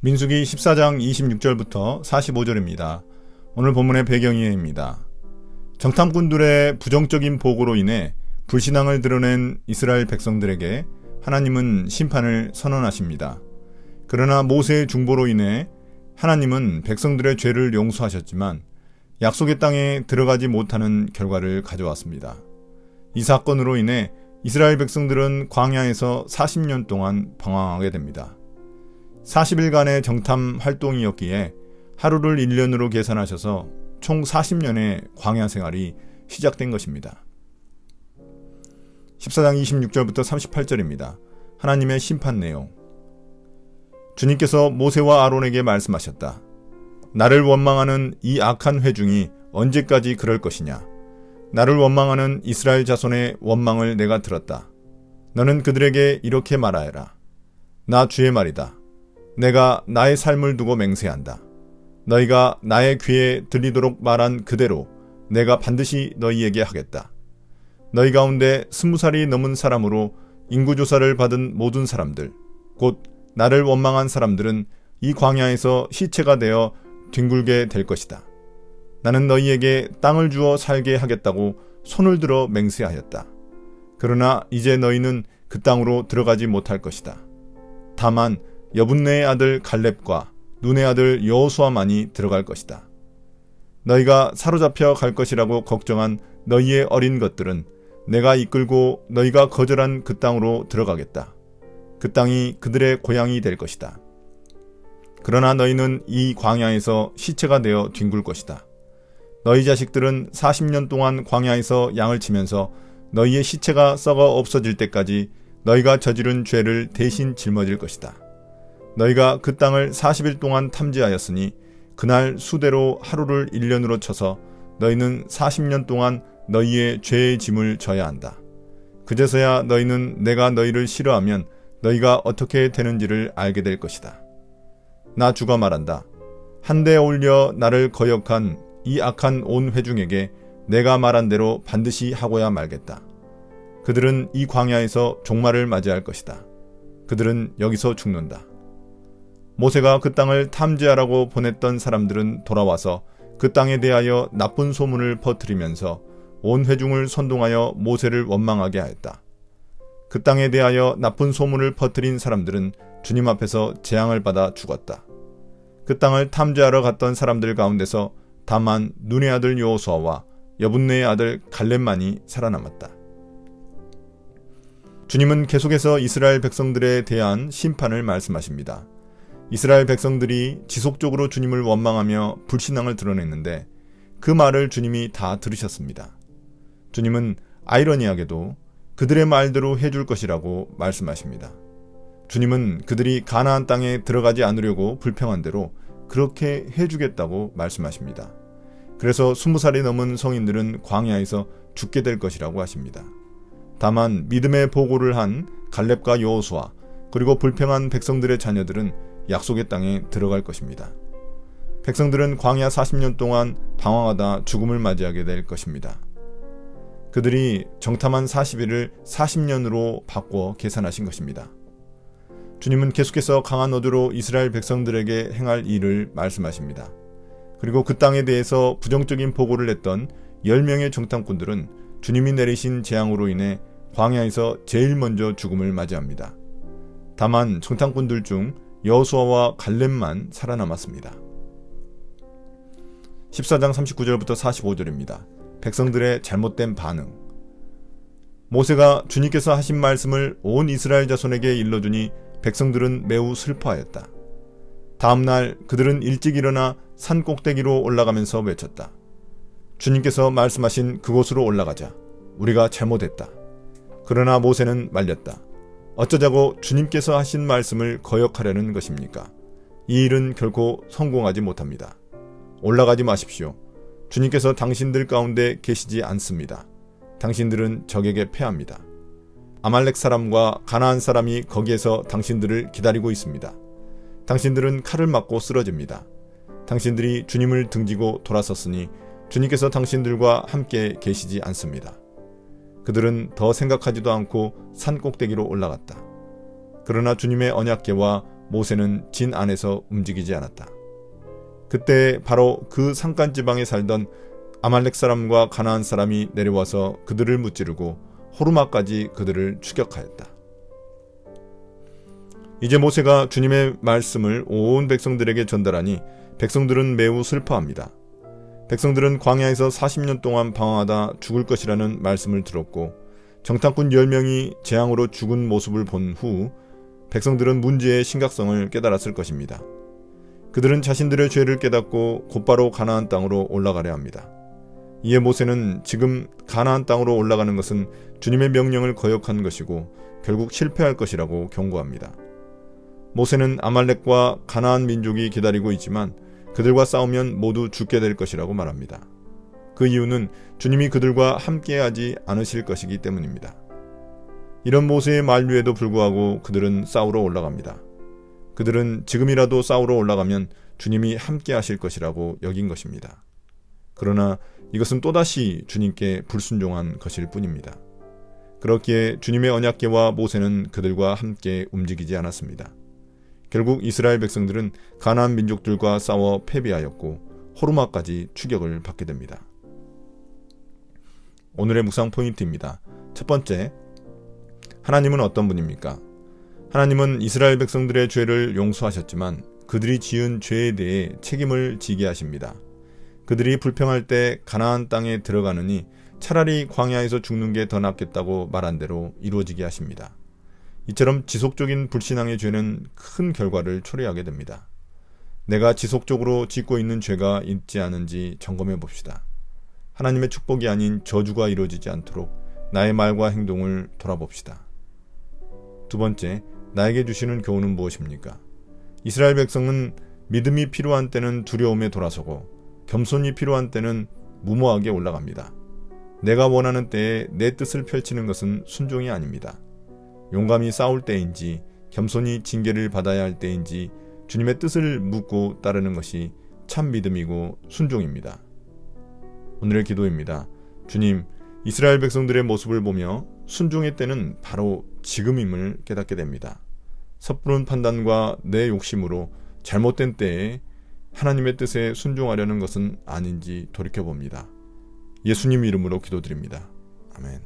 민수기 14장 26절부터 45절입니다. 오늘 본문의 배경이입니다. 정탐꾼들의 부정적인 보고로 인해 불신앙을 드러낸 이스라엘 백성들에게 하나님은 심판을 선언하십니다. 그러나 모세의 중보로 인해 하나님은 백성들의 죄를 용서하셨지만 약속의 땅에 들어가지 못하는 결과를 가져왔습니다. 이 사건으로 인해 이스라엘 백성들은 광야에서 40년 동안 방황하게 됩니다. 40일간의 정탐 활동이었기에 하루를 1년으로 계산하셔서 총 40년의 광야 생활이 시작된 것입니다. 14장 26절부터 38절입니다. 하나님의 심판 내용. 주님께서 모세와 아론에게 말씀하셨다. 나를 원망하는 이 악한 회중이 언제까지 그럴 것이냐. 나를 원망하는 이스라엘 자손의 원망을 내가 들었다. 너는 그들에게 이렇게 말하여라. 나 주의 말이다. 내가 나의 삶을 두고 맹세한다. 너희가 나의 귀에 들리도록 말한 그대로 내가 반드시 너희에게 하겠다. 너희 가운데 20살이 넘은 사람으로 인구조사를 받은 모든 사람들, 곧 나를 원망한 사람들은 이 광야에서 시체가 되어 뒹굴게 될 것이다. 나는 너희에게 땅을 주어 살게 하겠다고 손을 들어 맹세하였다. 그러나 이제 너희는 그 땅으로 들어가지 못할 것이다. 다만 여분네의 아들 갈렙과 눈의 아들 여호수아만이 들어갈 것이다. 너희가 사로잡혀 갈 것이라고 걱정한 너희의 어린 것들은 내가 이끌고 너희가 거절한 그 땅으로 들어가겠다. 그 땅이 그들의 고향이 될 것이다. 그러나 너희는 이 광야에서 시체가 되어 뒹굴 것이다. 너희 자식들은 40년 동안 광야에서 양을 치면서 너희의 시체가 썩어 없어질 때까지 너희가 저지른 죄를 대신 짊어질 것이다. 너희가 그 땅을 40일 동안 탐지하였으니 그날 수대로 하루를 1년으로 쳐서 너희는 40년 동안 너희의 죄의 짐을 져야 한다. 그제서야 너희는 내가 너희를 싫어하면 너희가 어떻게 되는지를 알게 될 것이다. 나 주가 말한다. 한데 올려 나를 거역한 이 악한 온 회중에게 내가 말한 대로 반드시 하고야 말겠다. 그들은 이 광야에서 종말을 맞이할 것이다. 그들은 여기서 죽는다. 모세가 그 땅을 탐지하라고 보냈던 사람들은 돌아와서 그 땅에 대하여 나쁜 소문을 퍼뜨리면서 온 회중을 선동하여 모세를 원망하게 하였다. 그 땅에 대하여 나쁜 소문을 퍼뜨린 사람들은 주님 앞에서 재앙을 받아 죽었다. 그 땅을 탐지하러 갔던 사람들 가운데서 다만 눈의 아들 여호수아와 여분네의 아들 갈렙만이 살아남았다. 주님은 계속해서 이스라엘 백성들에 대한 심판을 말씀하십니다. 이스라엘 백성들이 지속적으로 주님을 원망하며 불신앙을 드러냈는데 그 말을 주님이 다 들으셨습니다. 주님은 아이러니하게도 그들의 말대로 해줄 것이라고 말씀하십니다. 주님은 그들이 가나안 땅에 들어가지 않으려고 불평한 대로 그렇게 해주겠다고 말씀하십니다. 그래서 20살이 넘은 성인들은 광야에서 죽게 될 것이라고 하십니다. 다만 믿음의 보고를 한 갈렙과 여호수아 그리고 불평한 백성들의 자녀들은 약속의 땅에 들어갈 것입니다. 백성들은 광야 40년 동안 방황하다 죽음을 맞이하게 될 것입니다. 그들이 정탐한 40일을 40년으로 바꿔 계산하신 것입니다. 주님은 계속해서 강한 어조로 이스라엘 백성들에게 행할 일을 말씀하십니다. 그리고 그 땅에 대해서 부정적인 보고를 했던 10명의 정탐꾼들은 주님이 내리신 재앙으로 인해 광야에서 제일 먼저 죽음을 맞이합니다. 다만 정탐꾼들 중 여호수아와 갈렙만 살아남았습니다. 14장 39절부터 45절입니다. 백성들의 잘못된 반응. 모세가 주님께서 하신 말씀을 온 이스라엘 자손에게 일러주니 백성들은 매우 슬퍼하였다. 다음날 그들은 일찍 일어나 산 꼭대기로 올라가면서 외쳤다. 주님께서 말씀하신 그곳으로 올라가자. 우리가 잘못했다. 그러나 모세는 말렸다. 어쩌자고 주님께서 하신 말씀을 거역하려는 것입니까? 이 일은 결코 성공하지 못합니다. 올라가지 마십시오. 주님께서 당신들 가운데 계시지 않습니다. 당신들은 적에게 패합니다. 아말렉 사람과 가나안 사람이 거기에서 당신들을 기다리고 있습니다. 당신들은 칼을 맞고 쓰러집니다. 당신들이 주님을 등지고 돌아섰으니 주님께서 당신들과 함께 계시지 않습니다. 그들은 더 생각하지도 않고 산 꼭대기로 올라갔다. 그러나 주님의 언약궤와 모세는 진 안에서 움직이지 않았다. 그때 바로 그 산간지방에 살던 아말렉 사람과 가나안 사람이 내려와서 그들을 무찌르고 호르마까지 그들을 추격하였다. 이제 모세가 주님의 말씀을 온 백성들에게 전달하니 백성들은 매우 슬퍼합니다. 백성들은 광야에서 40년 동안 방황하다 죽을 것이라는 말씀을 들었고 정탐꾼 10명이 재앙으로 죽은 모습을 본 후 백성들은 문제의 심각성을 깨달았을 것입니다. 그들은 자신들의 죄를 깨닫고 곧바로 가나안 땅으로 올라가려 합니다. 이에 모세는 지금 가나안 땅으로 올라가는 것은 주님의 명령을 거역한 것이고 결국 실패할 것이라고 경고합니다. 모세는 아말렉과 가나안 민족이 기다리고 있지만 그들과 싸우면 모두 죽게 될 것이라고 말합니다. 그 이유는 주님이 그들과 함께하지 않으실 것이기 때문입니다. 이런 모세의 만류에도 불구하고 그들은 싸우러 올라갑니다. 그들은 지금이라도 싸우러 올라가면 주님이 함께하실 것이라고 여긴 것입니다. 그러나 이것은 또다시 주님께 불순종한 것일 뿐입니다. 그렇기에 주님의 언약궤와 모세는 그들과 함께 움직이지 않았습니다. 결국 이스라엘 백성들은 가나안 민족들과 싸워 패배하였고 호르마까지 추격을 받게 됩니다. 오늘의 묵상 포인트입니다. 첫 번째, 하나님은 어떤 분입니까? 하나님은 이스라엘 백성들의 죄를 용서하셨지만 그들이 지은 죄에 대해 책임을 지게 하십니다. 그들이 불평할 때 가나안 땅에 들어가느니 차라리 광야에서 죽는 게 더 낫겠다고 말한 대로 이루어지게 하십니다. 이처럼 지속적인 불신앙의 죄는 큰 결과를 초래하게 됩니다. 내가 지속적으로 짓고 있는 죄가 있지 않은지 점검해 봅시다. 하나님의 축복이 아닌 저주가 이루어지지 않도록 나의 말과 행동을 돌아봅시다. 두 번째, 나에게 주시는 교훈은 무엇입니까? 이스라엘 백성은 믿음이 필요한 때는 두려움에 돌아서고 겸손이 필요한 때는 무모하게 올라갑니다. 내가 원하는 때에 내 뜻을 펼치는 것은 순종이 아닙니다. 용감히 싸울 때인지 겸손히 징계를 받아야 할 때인지 주님의 뜻을 묻고 따르는 것이 참 믿음이고 순종입니다. 오늘의 기도입니다. 주님, 이스라엘 백성들의 모습을 보며 순종의 때는 바로 지금임을 깨닫게 됩니다. 섣부른 판단과 내 욕심으로 잘못된 때에 하나님의 뜻에 순종하려는 것은 아닌지 돌이켜봅니다. 예수님 이름으로 기도드립니다. 아멘.